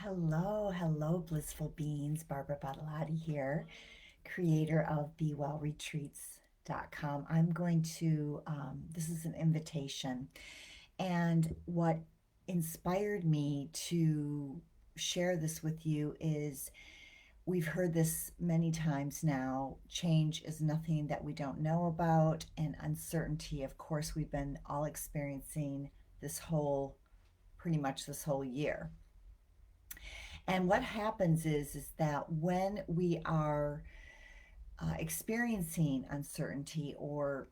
Hello, blissful beings. Barbara Badalati here, creator of BeWellRetreats.com. I'm going to, this is an invitation. And what inspired me to share this with you is we've heard this many times now. Change is nothing that we don't know about, and uncertainty, of course, we've been all experiencing pretty much this whole year. And what happens is that when we are experiencing uncertainty or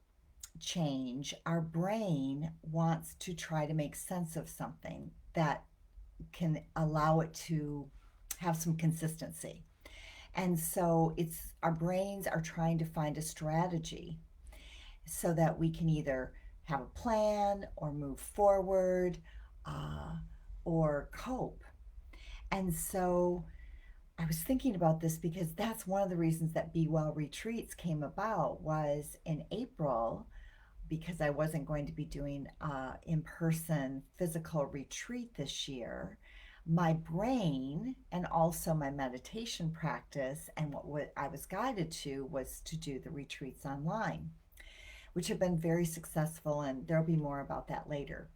change, our brain wants to try to make sense of something that can allow it to have some consistency. And so it's our brains are trying to find a strategy so that we can either have a plan or move forward uh, or cope. And so I was thinking about this because that's one of the reasons that Be Well Retreats came about was in April, because I wasn't going to be doing a in-person physical retreat this year. My brain and also my meditation practice and what I was guided to was to do the retreats online, which have been very successful, and there'll be more about that later.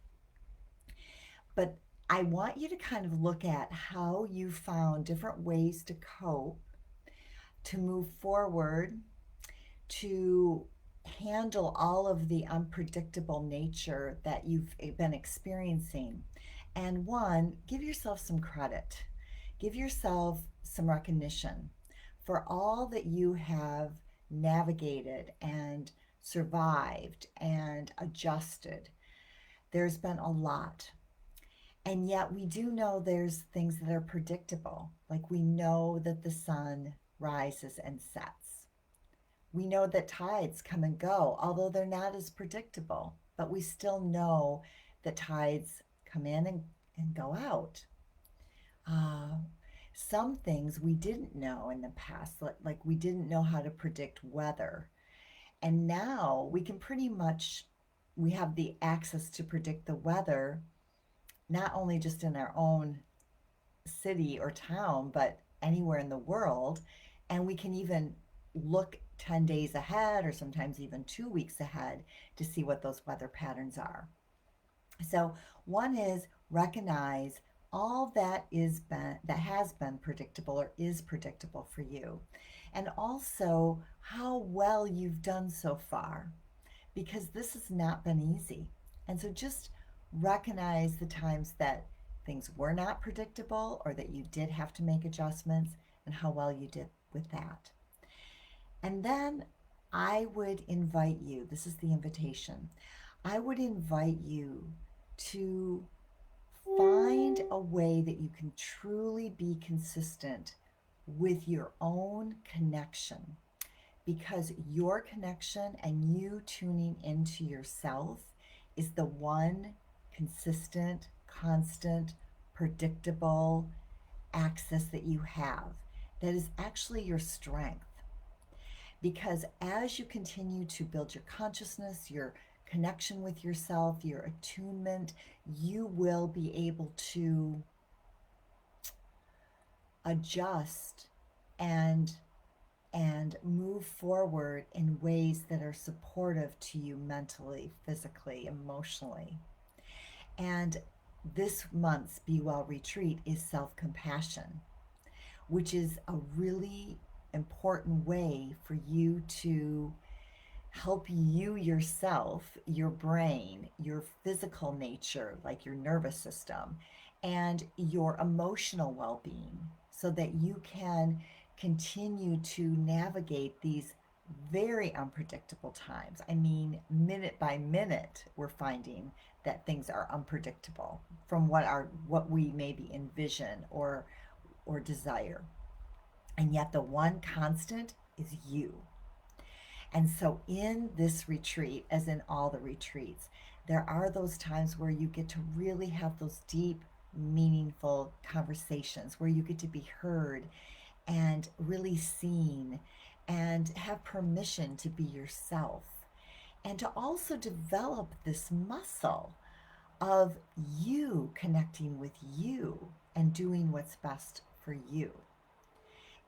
But I want you to kind of look at how you found different ways to cope, to move forward, to handle all of the unpredictable nature that you've been experiencing. And one, give yourself some credit, give yourself some recognition for all that you have navigated and survived and adjusted. There's been a lot. And yet we do know there's things that are predictable. Like we know that the sun rises and sets. We know that tides come and go, although they're not as predictable, but we still know that tides come in and go out. Uh, some things we didn't know in the past, like we didn't know how to predict weather. And now we can pretty much, we have the access to predict the weather, not only just in our own city or town, but anywhere in the world. And we can even look 10 days ahead or sometimes even 2 weeks ahead to see what those weather patterns are. So, one is recognize all that has been predictable or is predictable for you, and also how well you've done so far, because this has not been easy. And so just recognize the times that things were not predictable or that you did have to make adjustments and how well you did with that. And then I would invite you, this is the invitation, I would invite you to find a way that you can truly be consistent with your own connection, because your connection and you tuning into yourself is the one consistent, constant, predictable access that you have that is actually your strength. Because as you continue to build your consciousness, your connection with yourself, your attunement, you will be able to adjust and move forward in ways that are supportive to you mentally, physically, emotionally. And this month's Be Well retreat is self compassion, which is a really important way for you to help you yourself, your brain, your physical nature, like your nervous system, and your emotional well being, so that you can continue to navigate these very unpredictable times. I mean, minute by minute, we're finding that things are unpredictable from what we maybe envision or desire. And yet the one constant is you. And so in this retreat, as in all the retreats, there are those times where you get to really have those deep, meaningful conversations where you get to be heard and really seen and have permission to be yourself and to also develop this muscle of you connecting with you and doing what's best for you.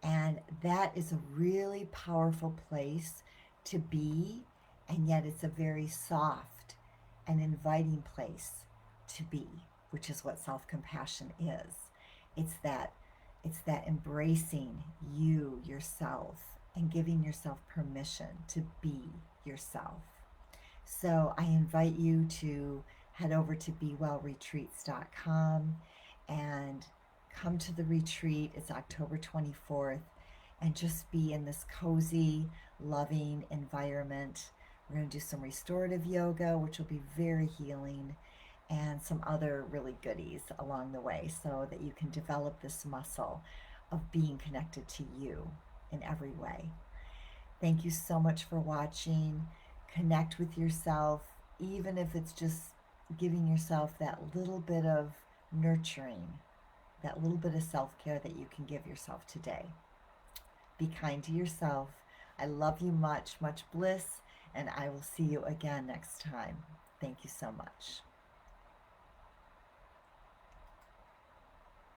And that is a really powerful place to be, and yet it's a very soft and inviting place to be, which is what self-compassion is. It's that it's that embracing you yourself and giving yourself permission to be yourself. So I invite you to head over to bewellretreats.com and come to the retreat. It's October 24th, and just be in this cozy, loving environment. We're going to do some restorative yoga, which will be very healing, and some other really goodies along the way so that you can develop this muscle of being connected to you in every way. Thank you so much for watching. Connect with yourself, even if it's just giving yourself that little bit of nurturing, that little bit of self care that you can give yourself today. Be kind to yourself. I love you much, much bliss, and I will see you again next time. Thank you so much.